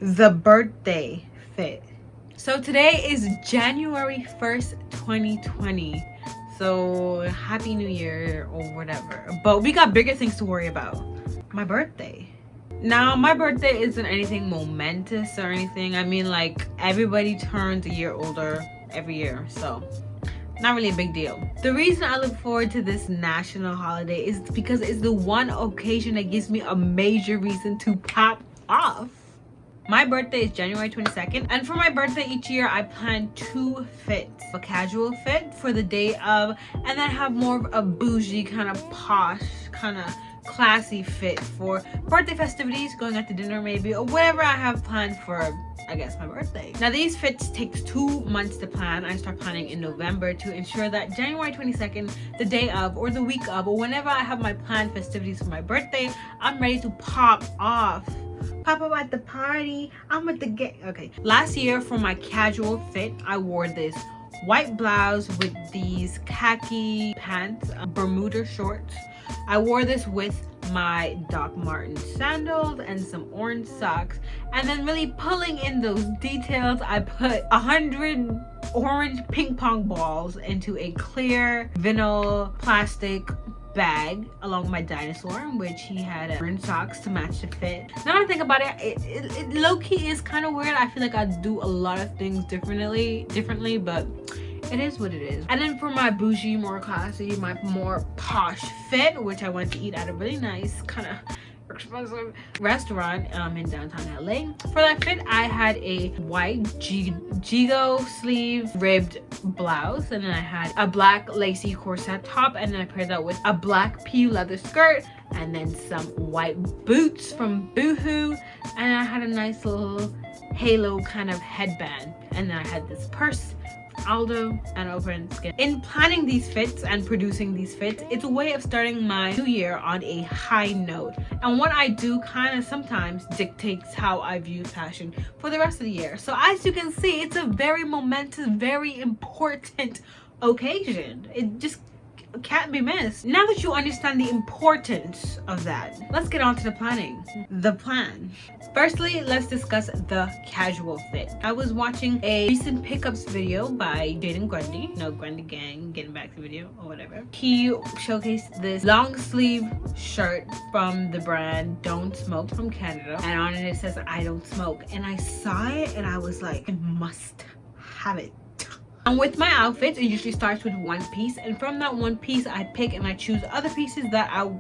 The birthday fit. So today is January 1st, 2020. So happy new year or whatever. But we got bigger things to worry about. My birthday. Now, my birthday isn't anything momentous or anything. I mean, like, everybody turns a year older every year, so not really a big deal. The reason I look forward to this national holiday is because it's the one occasion that gives me a major reason to pop off. My birthday is January 22nd, and for my birthday each year I plan two fits. A casual fit for the day of, and then have more of a bougie, kind of posh, kind of classy fit for birthday festivities, going out to dinner maybe, or whatever I have planned for, I guess, my birthday. Now these fits takes 2 months to plan. I start planning in November to ensure that January 22nd, the day of or the week of, or whenever I have my planned festivities for my birthday, I'm ready to pop off. Pop up at the party. I'm at the get. Okay. Last year for my casual fit, I wore this white blouse with these khaki pants, Bermuda shorts. I wore this with my Doc Marten sandals and some orange socks, and then really pulling in those details, I put 100 orange ping pong balls into a clear vinyl plastic bag along with my dinosaur, in which he had orange socks to match the fit. Now I think about it, it low-key is kind of weird. I feel like I do a lot of things differently, but it is what it is. And then for my bougie, more classy, my more posh fit, which I went to eat at a really nice kind of expensive restaurant in downtown LA. For that fit, I had a white Gigo sleeve ribbed blouse, and then I had a black lacy corset top, and then I paired that with a black PU leather skirt, and then some white boots from Boohoo, and I had a nice little halo kind of headband, and then I had this purse, Aldo, and open skin. In planning these fits and producing these fits, it's a way of starting my new year on a high note, and what I do kind of sometimes dictates how I view fashion for the rest of the year. So as you can see, it's a very momentous, very important occasion. It just can't be missed. Now that you understand the importance of that, let's get on to the planning. The plan. Firstly, let's discuss the casual fit. I was watching a recent pickups video by Jaden Grundy, no Grundy Gang, getting back to the video or whatever. He showcased this long sleeve shirt from the brand Don't Smoke from Canada, and on it says I don't smoke, and I saw it and I was like, I must have it. And with my outfits, it usually starts with one piece, and from that one piece I pick and I choose other pieces that I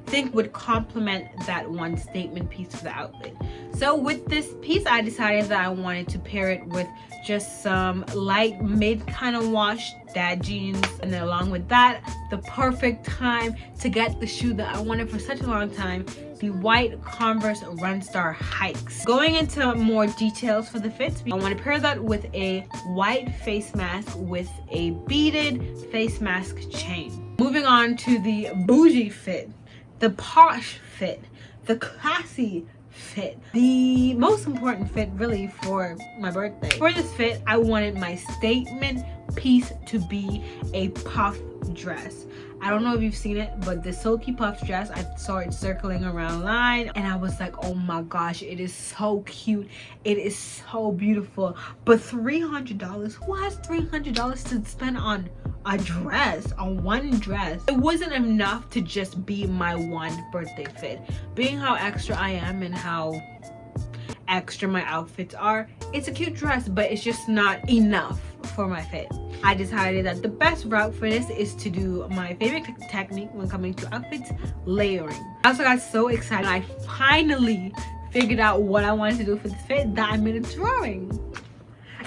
think would complement that one statement piece for the outfit. So with this piece, I decided that I wanted to pair it with just some light mid kind of wash dad jeans, and then along with that, the perfect time to get the shoe that I wanted for such a long time, the white Converse Runstar Hikes. Going into more details for the fits, I want to pair that with a white face mask with a beaded face mask chain. Moving on to the bougie fit, the posh fit, the classy fit, the most important fit really for my birthday. For this fit, I wanted my statement piece to be a puff dress. I don't know if you've seen it, but the silky puff dress, I saw it circling around line, and I was like, oh my gosh, it is so cute, it is so beautiful. But $300, who has $300 to spend on a dress, on one dress? It wasn't enough to just be my one birthday fit. Being how extra I am and how extra my outfits are, it's a cute dress, but it's just not enough for my fit. I decided that the best route for this is to do my favorite technique when coming to outfits, layering. I also got so excited I finally figured out what I wanted to do for this fit that I made a drawing.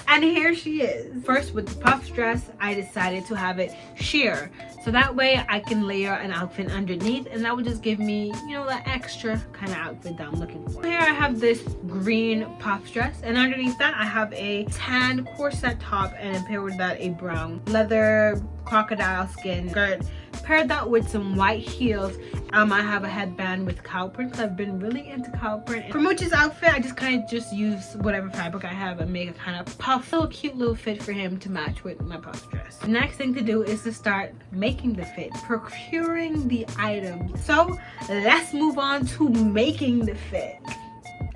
And here she is. First, with the puff dress, I decided to have it sheer, so that way I can layer an outfit underneath, and that would just give me, you know, that extra kind of outfit that I'm looking for. Here I have this green puff dress, and underneath that I have a tan corset top, and paired with that a brown leather crocodile skin skirt. Paired that with some white heels. I have a headband with cow print because I've been really into cow print. For Mooch's outfit, I just kind of use whatever fabric I have and make a kind of puff, little cute little fit for him to match with my puff dress. The next thing to do is to start making the fit, procuring the items. So let's move on to making the fit.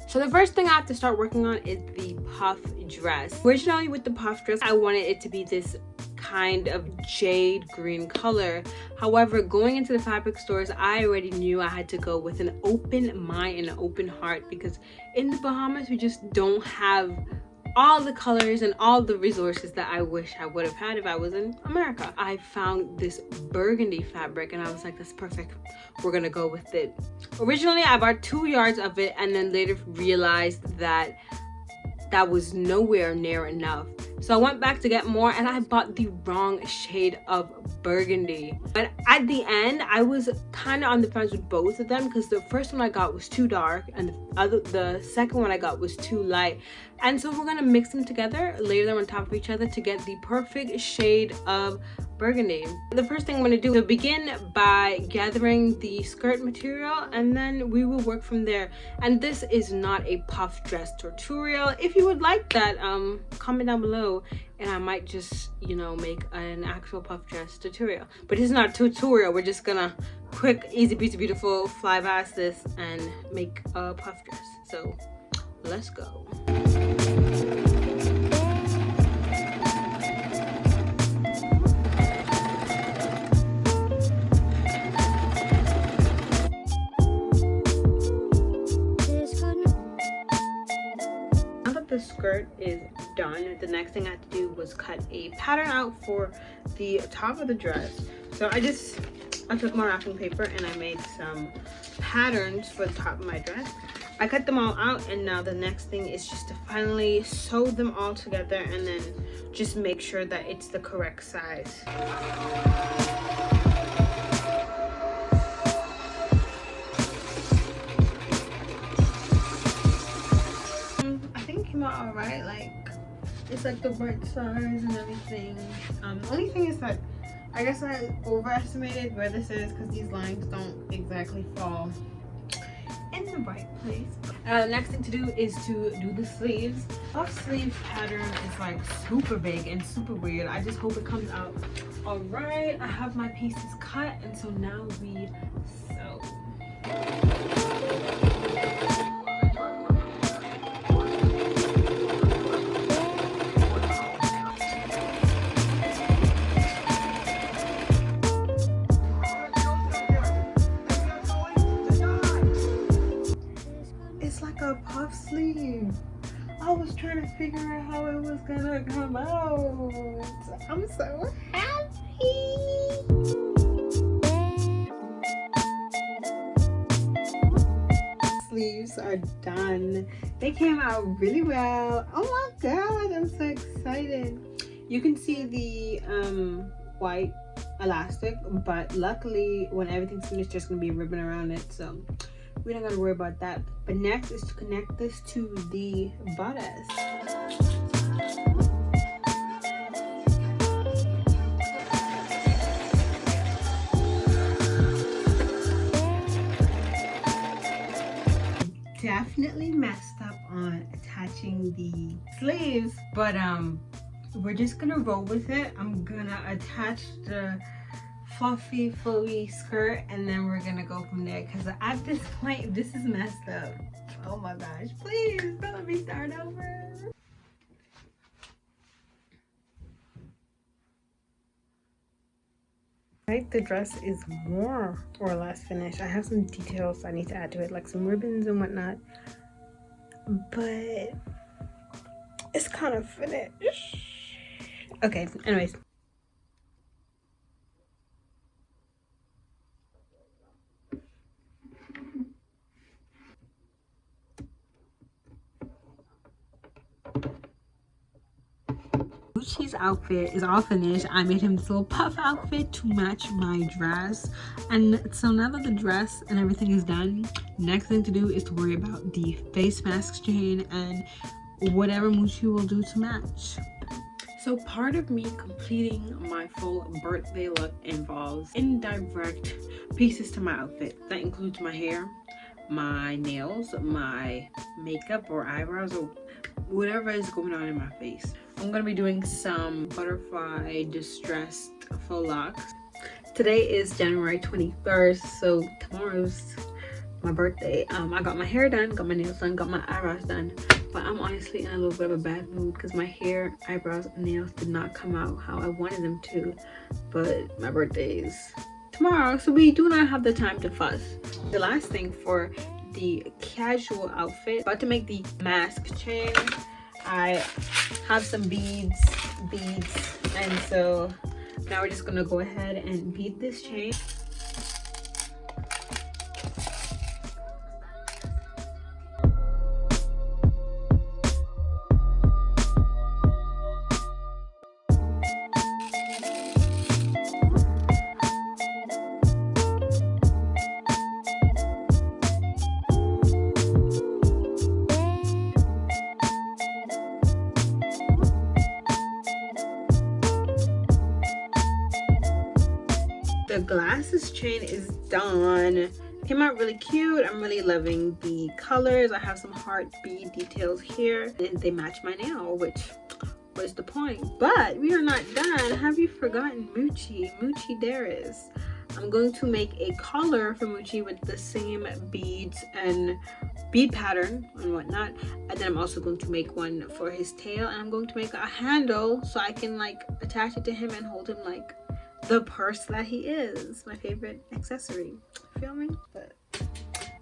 So the first thing I have to start working on is the puff dress. Originally with the puff dress, I wanted it to be this kind of jade green color. However, going into the fabric stores, I already knew I had to go with an open mind and an open heart, because in the Bahamas, we just don't have all the colors and all the resources that I wish I would have had if I was in America. I found this burgundy fabric and I was like, that's perfect. We're gonna go with it. Originally, I bought 2 yards of it and then later realized that that was nowhere near enough. So I went back to get more and I bought the wrong shade of burgundy. But at the end, I was kind of on the fence with both of them, because the first one I got was too dark and the second one I got was too light. And so we're gonna mix them together, layer them on top of each other to get the perfect shade of burgundy. The first thing I'm going to do is begin by gathering the skirt material, and then we will work from there. And this is not a puff dress tutorial. If you would like that, comment down below and I might just, you know, make an actual puff dress tutorial. But it's not a tutorial. We're just gonna quick, easy peasy beautiful fly past this and make a puff dress. So let's go. The skirt is done. The next thing I had to do was cut a pattern out for the top of the dress. So I took my wrapping paper and I made some patterns for the top of my dress. I cut them all out, and now the next thing is just to finally sew them all together and then just make sure that it's the correct size. All right, like it's like the right size and everything. The only thing is that I guess I overestimated where this is, because these lines don't exactly fall in the right place. The next thing to do is to do the sleeves. Puff sleeve pattern is like super big and super weird. I just hope it comes out all right. I have my pieces cut, and so now we sew. Puff sleeve. I was trying to figure out how it was gonna come out. I'm so happy. Sleeves are done. They came out really well. Oh my god, I'm so excited. You can see the white elastic, but luckily when everything's finished, there's gonna be a ribbon around it, so we don't gotta worry about that. But next is to connect this to the bodice. Definitely messed up on attaching the sleeves, but we're just gonna roll with it. I'm gonna attach the fluffy flowy skirt and then we're gonna go from there, because at this point this is messed up. Oh my gosh, please don't let me start over. Right, the dress is more or less finished. I have some details I need to add to it, like some ribbons and whatnot, but it's kind of finished. Okay, anyways. Gucci's outfit is all finished. I made him this little puff outfit to match my dress, and so now that the dress and everything is done, next thing to do is to worry about the face mask chain and whatever Gucci will do to match. So part of me completing my full birthday look involves indirect pieces to my outfit. That includes my hair, my nails, my makeup or eyebrows, or whatever is going on in my face. I'm gonna be doing some butterfly distressed faux locks. Today is January 21st, so tomorrow's my birthday. I got my hair done, got my nails done, got my eyebrows done, but I'm honestly in a little bit of a bad mood because my hair, eyebrows, and nails did not come out how I wanted them to. But my birthday is tomorrow, so we do not have the time to fuss. The last thing for the casual outfit, about to make the mask chain. I have some beads, and so now we're just gonna go ahead and bead this chain. The glasses chain is done. Came out really cute. I'm really loving the colors. I have some heart bead details here, and they match my nail, which was the point. But we are not done. Have you forgotten Moochie Doris? I'm going to make a collar for Moochie with the same beads and bead pattern and whatnot, and then I'm also going to make one for his tail, and I'm going to make a handle so I can like attach it to him and hold him like the purse that he is. My favorite accessory. Feel me? But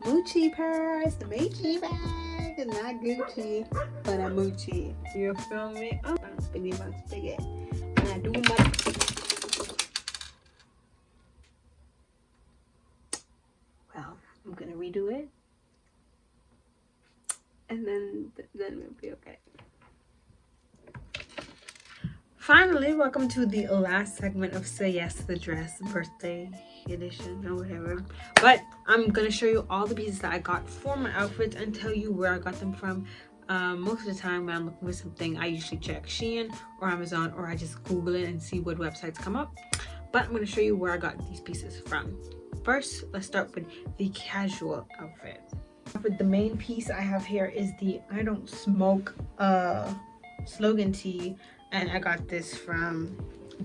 Moochie purse, the Moochie bag, is not Gucci, but a Moochie. You feel me? Oh, biggie bucks, biggie. And I do my. Well, I'm gonna redo it, and then we'll be okay. Finally, welcome to the last segment of Say Yes to the Dress birthday edition or whatever. But I'm gonna show you all the pieces that I got for my outfits and tell you where I got them from. Most of the time when I'm looking for something, I usually check Shein or Amazon, or I just Google it and see what websites come up. But I'm gonna show you where I got these pieces from. First, let's start with the casual outfit. The main piece I have here is the I Don't Smoke slogan tee. And I got this from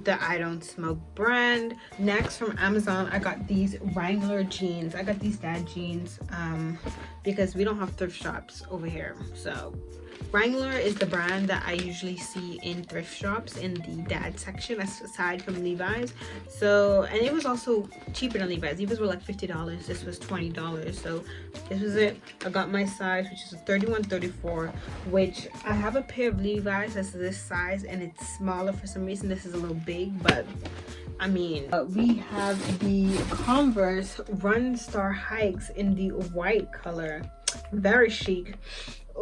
the I Don't Smoke brand. Next, from Amazon, I got these Wrangler jeans. I got these dad jeans because we don't have thrift shops over here. So Wrangler is the brand that I usually see in thrift shops in the dad section, aside from Levi's. So, and it was also cheaper than Levi's. Levi's were like $50. This was $20. So this was it. I got my size, which is a 31-34, which I have a pair of Levi's that's this size and it's smaller for some reason. This is a little big, but I mean, we have the Converse Run Star Hikes in the white color. Very chic.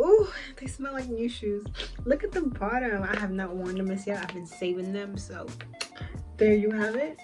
Oh, they smell like new shoes. Look at the bottom. I have not worn them as yet. I've been saving them, so there you have it.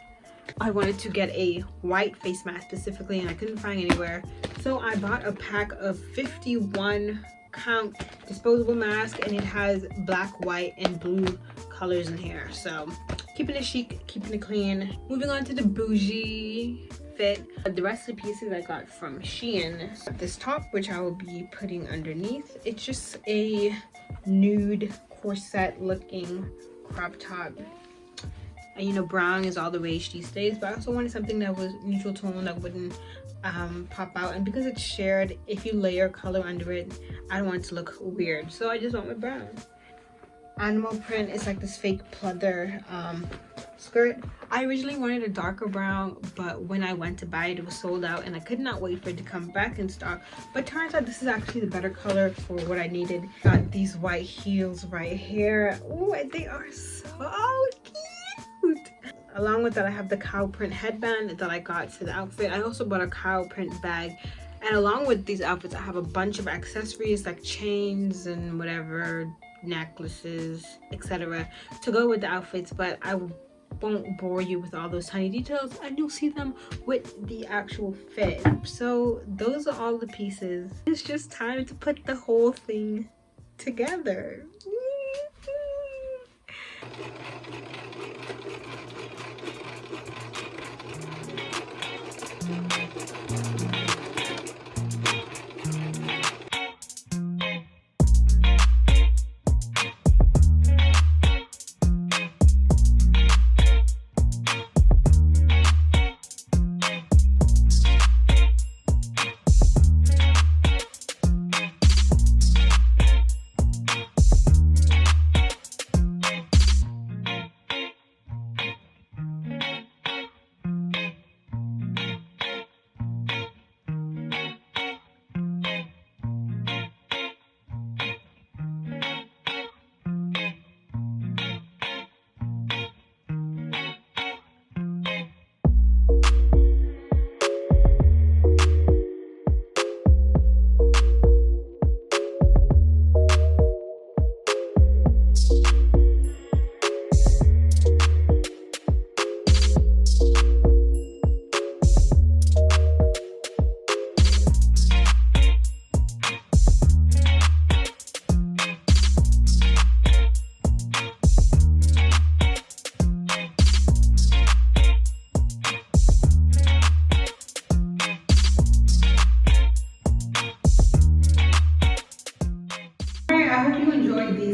I wanted to get a white face mask specifically, and I couldn't find anywhere, so I bought a pack of 51 count disposable mask, and it has black, white, and blue colors in here. So keeping it chic, keeping it clean. Moving on to the bougie fit. The rest of the pieces I got from Shein. This top, which I will be putting underneath, it's just a nude corset looking crop top. And you know, brown is all the rage these days, but I also wanted something that was neutral tone, that wouldn't pop out. And because it's shared, if you layer color under it, I don't want it to look weird, so I just went with brown. Animal print is like this fake pleather skirt. I originally wanted a darker brown, but when I went to buy it, it was sold out, and I could not wait for it to come back in stock. But turns out this is actually the better color for what I needed. Got these white heels right here. Oh, they are so cute. Along with that, I have the cow print headband that I got for the outfit. I also bought a cow print bag. And along with these outfits, I have a bunch of accessories like chains and whatever, necklaces, etc. to go with the outfits, but I won't bore you with all those tiny details, and you'll see them with the actual fit. So those are all the pieces. It's just time to put the whole thing together.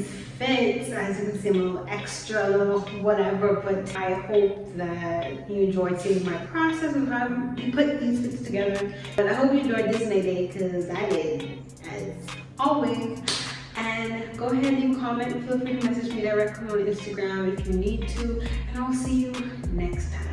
these fits. As you can see, I'm a little extra, a little whatever, but I hope that you enjoyed seeing my process of how you put these fits together. But I hope you enjoyed Disney Day, because I did, as always. And go ahead and comment. Feel free to message me directly on Instagram if you need to. And I'll see you next time.